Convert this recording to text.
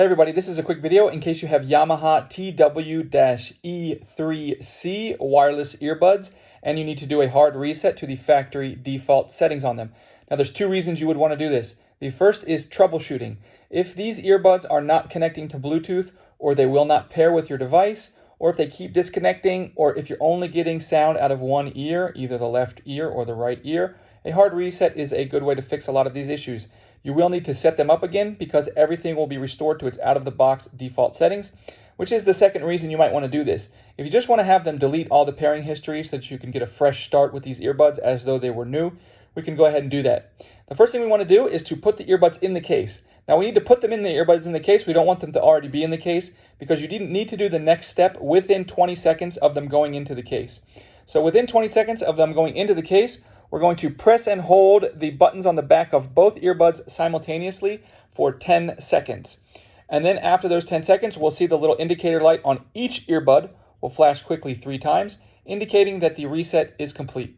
Hey everybody, this is a quick video in case you have Yamaha TW-E3C wireless earbuds and you need to do a hard reset to the factory default settings on them. Now there's two reasons you would want to do this. The first is troubleshooting. If these earbuds are not connecting to Bluetooth, or they will not pair with your device, or if they keep disconnecting, or if you're only getting sound out of one ear, either the left ear or the right ear, a hard reset is a good way to fix a lot of these issues. You will need to set them up again because everything will be restored to its out-of-the-box default settings, which is the second reason you might want to do this. If you just want to have them delete all the pairing history so that you can get a fresh start with these earbuds as though they were new, we can go ahead and do that. The first thing we want to do is to put the earbuds in the case. Now we need to put them in the earbuds in the case. We don't want them to already be in the case because you didn't need to do the next step within 20 seconds of them going into the case. So within 20 seconds of them going into the case, we're going to press and hold the buttons on the back of both earbuds simultaneously for 10 seconds. And then after those 10 seconds, we'll see the little indicator light on each earbud will flash quickly 3 times, indicating that the reset is complete.